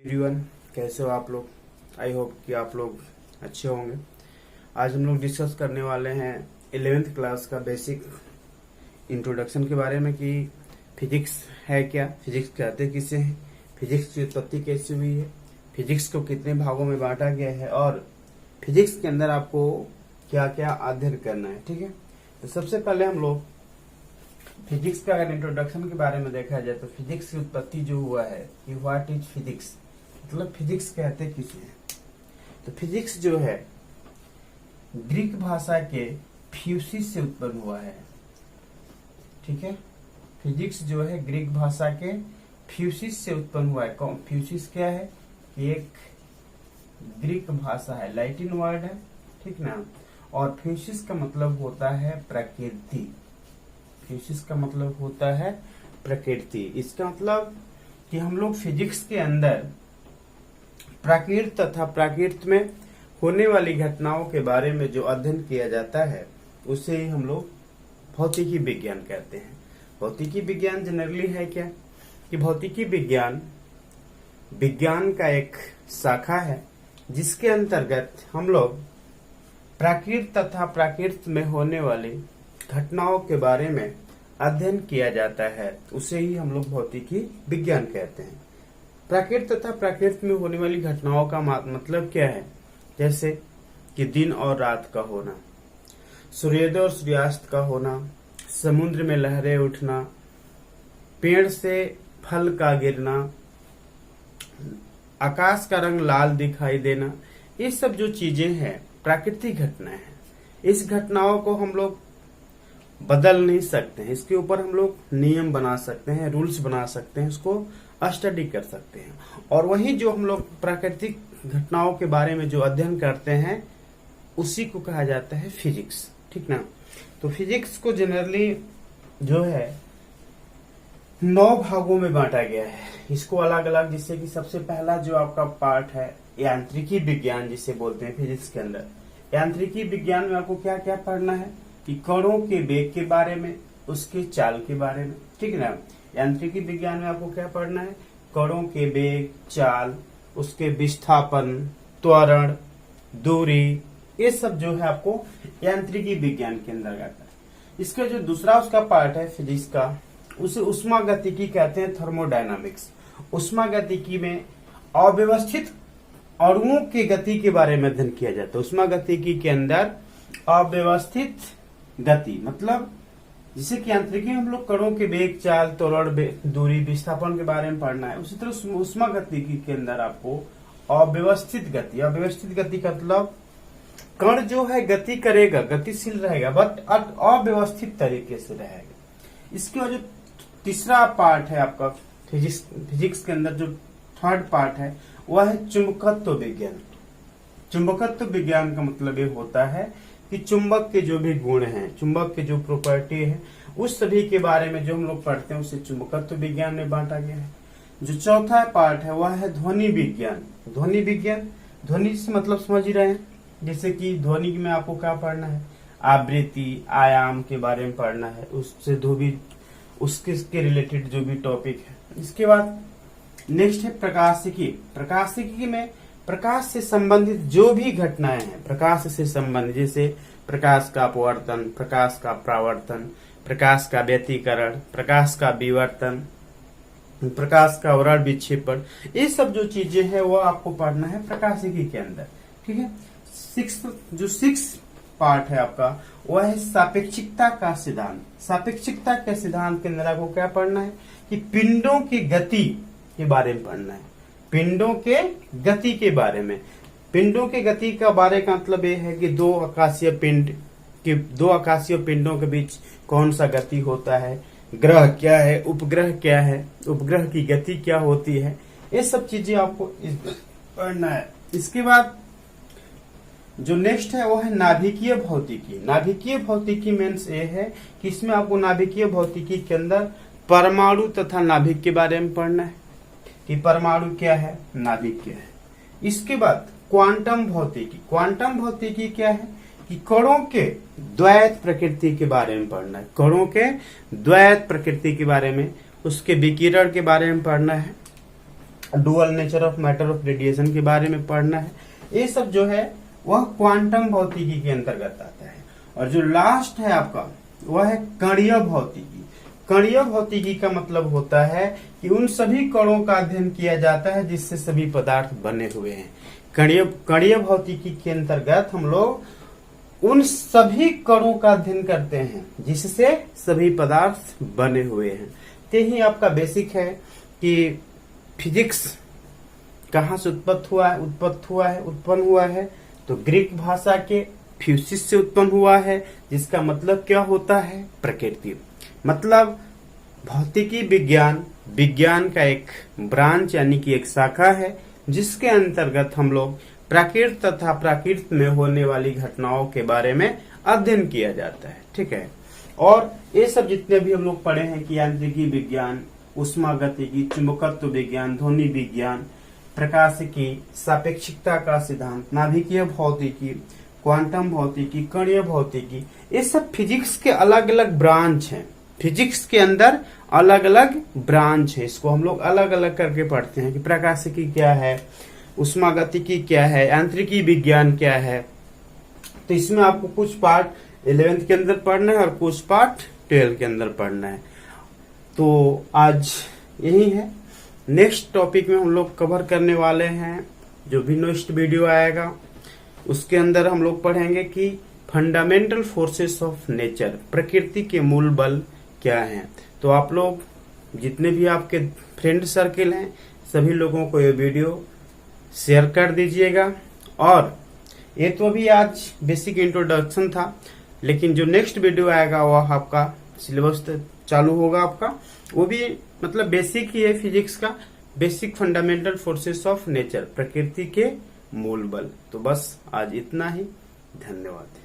Everyone, कैसे हो आप लोग। आई होप कि आप लोग अच्छे होंगे। आज हम लोग डिस्कस करने वाले हैं 11th क्लास का बेसिक इंट्रोडक्शन के बारे में कि फिजिक्स है क्या, फिजिक्स कहते किसे हैं, फिजिक्स की उत्पत्ति कैसे हुई है, फिजिक्स को कितने भागों में बांटा गया है और फिजिक्स के अंदर आपको क्या क्या अध्ययन करना है। ठीक है, तो सबसे पहले हम लोग फिजिक्स का अगर इंट्रोडक्शन के बारे में देखा जाए तो फिजिक्स की उत्पत्ति जो हुआ है कि व्हाट इज फिजिक्स, मतलब फिजिक्स कहते किसे हैं। तो फिजिक्स जो है ग्रीक भाषा के फ्यूसिस से उत्पन्न हुआ है। ठीक है, फिजिक्स जो है ग्रीक भाषा के फ्यूसिस से उत्पन्न हुआ है। फ्यूसिस क्या है कि एक ग्रीक भाषा है, लैटिन वर्ड है, ठीक ना। और फ्यूसिस का मतलब होता है प्रकृति। फ्यूसिस का मतलब होता है प्रकृति। इसका मतलब कि हम लोग फिजिक्स के अंदर प्राकृत तथा प्राकृत में होने वाली घटनाओं के बारे में जो अध्ययन किया जाता है उसे ही हम लोग भौतिकी विज्ञान कहते हैं। भौतिकी विज्ञान जनरली है क्या कि भौतिकी विज्ञान विज्ञान का एक शाखा है जिसके अंतर्गत हम लोग प्राकृत तथा प्राकृत में होने वाली घटनाओं के बारे में अध्ययन किया जाता है, उसे ही हम लोग भौतिकी विज्ञान कहते हैं। प्राकृत तथा प्राकृत में होने वाली घटनाओं का मतलब क्या है, जैसे कि दिन और रात का होना, सूर्योदय और सूर्यास्त का होना, समुद्र में लहरें उठना, पेड़ से फल का गिरना, आकाश का रंग लाल दिखाई देना, ये सब जो चीजें हैं प्राकृतिक घटनाएं हैं। इस घटनाओं को हम लोग बदल नहीं सकते हैं, इसके ऊपर हम लोग नियम बना सकते हैं, रूल्स बना सकते हैं, इसको स्टडी कर सकते हैं। और वही जो हम लोग प्राकृतिक घटनाओं के बारे में जो अध्ययन करते हैं उसी को कहा जाता है फिजिक्स। ठीक ना। तो फिजिक्स को जनरली जो है 9 भागों में बांटा गया है। इसको अलग अलग, जिससे कि सबसे पहला जो आपका पार्ट है यांत्रिकी विज्ञान जिसे बोलते हैं फिजिक्स के अंदर। यांत्रिकी विज्ञान में आपको क्या क्या पढ़ना है कि कणों के वेग के बारे में, उसके चाल के बारे में। ठीक है ना। यांत्रिकी विज्ञान में आपको क्या पढ़ना है, कणों के वेग, चाल, उसके विस्थापन, त्वरण, दूरी, ये सब जो है आपको यांत्रिकी विज्ञान के अंदर आता है। इसका जो दूसरा उसका पार्ट है फिजिक्स का, उसे उष्मागतिकी कहते हैं, थर्मोडायनामिक्स। उष्मागतिकी में अव्यवस्थित अणुओं की गति के बारे में अध्ययन किया जाता है। उष्मागतिकी के अंदर अव्यवस्थित गति, मतलब जिसे कि यांत्रिकी में हम लोग कणों के वेग, चाल, त्वरण, दूरी, विस्थापन के बारे में पढ़ना है। उसी तरह उष्मागतिकी के अंदर आपको अव्यवस्थित गति, अव्यवस्थित गति का मतलब कण जो है गति करेगा, गतिशील रहेगा, बट अव्यवस्थित तरीके से रहेगा। इसके बाद जो तीसरा पार्ट है आपका फिजिक्स के अंदर, जो थर्ड पार्ट है वह है चुंबकत्व विज्ञान। चुंबकत्व विज्ञान का मतलब ये होता है कि चुंबक के जो भी गुण हैं, चुंबक के जो प्रॉपर्टी है, उस सभी के बारे में जो हम लोग पढ़ते हैं उसे चुंबकत्व विज्ञान में बांटा गया है। जो चौथा पार्ट है वह है ध्वनि विज्ञान। ध्वनि विज्ञान, ध्वनि से मतलब समझ ही रहे हैं, जैसे कि ध्वनि में आपको क्या पढ़ना है, आवृत्ति, आयाम के बारे में पढ़ना है, उससे जो भी उसके रिलेटेड जो भी टॉपिक है। इसके बाद नेक्स्ट है प्रकाशिकी। प्रकाशिकी में प्रकाश से संबंधित जो भी घटनाएं हैं, प्रकाश से संबंधित, जैसे प्रकाश का अपवर्तन, प्रकाश का परावर्तन, प्रकाश का व्यतिकरण, प्रकाश का विवर्तन, प्रकाश का अवरण विक्षेपण, ये सब जो चीजें हैं वो आपको पढ़ना है प्रकाशिकी के अंदर। ठीक है। सिक्स पार्ट है आपका वह है सापेक्षिकता का सिद्धांत। सापेक्षिकता के सिद्धांत के अंदर आपको क्या पढ़ना है कि पिंडों की गति के बारे में पढ़ना है। पिंडों के गति के बारे में, पिंडों के गति का बारे का मतलब ये है कि दो आकाशीय पिंडों के बीच कौन सा गति होता है, ग्रह क्या है, उपग्रह क्या है, उपग्रह की गति क्या होती है, ये सब चीजें आपको पढ़ना है। इसके बाद जो नेक्स्ट है वो है नाभिकीय भौतिकी। नाभिकीय भौतिकी मीन्स ये है कि इसमें आपको नाभिकीय भौतिकी के अंदर परमाणु तथा नाभिक के बारे में पढ़ना है कि परमाणु क्या है, नाभिक क्या है। इसके बाद क्वांटम भौतिकी। क्वांटम भौतिकी क्या है कि कणों के द्वैत प्रकृति के बारे में पढ़ना है। कणों के द्वैत प्रकृति के बारे में, उसके विकिरण के बारे में पढ़ना है। Dual nature of matter of radiation के बारे में पढ़ना है। ये सब जो है वह क्वांटम भौतिकी के अंतर्गत आता है। और जो लास्ट है आपका वह है कणीय भौतिकी। कणीय भौतिकी का मतलब होता है कि उन सभी कणों का अध्ययन किया जाता है जिससे सभी पदार्थ बने हुए हैं। कणीय भौतिकी के अंतर्गत हम लोग उन सभी कणों का अध्ययन करते हैं जिससे सभी पदार्थ बने हुए हैं। तो ही आपका बेसिक है कि फिजिक्स कहाँ से उत्पन्न हुआ है तो ग्रीक भाषा के फ्यूसिस से उत्पन्न हुआ है, जिसका मतलब क्या होता है, प्रकृति। मतलब भौतिकी विज्ञान का एक ब्रांच यानी कि एक शाखा है जिसके अंतर्गत हम लोग प्राकृत तथा प्राकृत में होने वाली घटनाओं के बारे में अध्ययन किया जाता है। ठीक है। और ये सब जितने भी हम लोग पढ़े हैं कि यांत्रिकी विज्ञान, उष्मागतिकी, चुंबकत्व विज्ञान, ध्वनि विज्ञान, प्रकाशिकी, सापेक्षिकता का सिद्धांत, नाभिकीय भौतिकी, क्वांटम भौतिकी, कणीय भौतिकी, ये सब फिजिक्स के अलग अलग ब्रांच हैं। फिजिक्स के अंदर अलग अलग ब्रांच है, इसको हम लोग अलग अलग करके पढ़ते हैं कि प्रकाशिकी क्या है, उष्मागतिकी क्या है, यांत्रिकी विज्ञान क्या है। तो इसमें आपको कुछ पार्ट 11th के अंदर पढ़ना है और कुछ पार्ट 12th के अंदर पढ़ना है। तो आज यही है। नेक्स्ट टॉपिक में हम लोग कवर करने वाले हैं, जो भी नेक्स्ट वीडियो आएगा उसके अंदर हम लोग पढ़ेंगे कि फंडामेंटल फोर्सेस ऑफ नेचर, प्रकृति के मूल बल क्या हैं। तो आप लोग जितने भी आपके फ्रेंड सर्किल हैं सभी लोगों को ये वीडियो शेयर कर दीजिएगा। और ये तो अभी आज बेसिक इंट्रोडक्शन था, लेकिन जो नेक्स्ट वीडियो आएगा वह आपका सिलेबस चालू होगा आपका, वो भी मतलब बेसिक ही है फिजिक्स का, basic fundamental forces of nature, प्रकृति के मूल बल। तो बस आज इतना ही, धन्यवाद।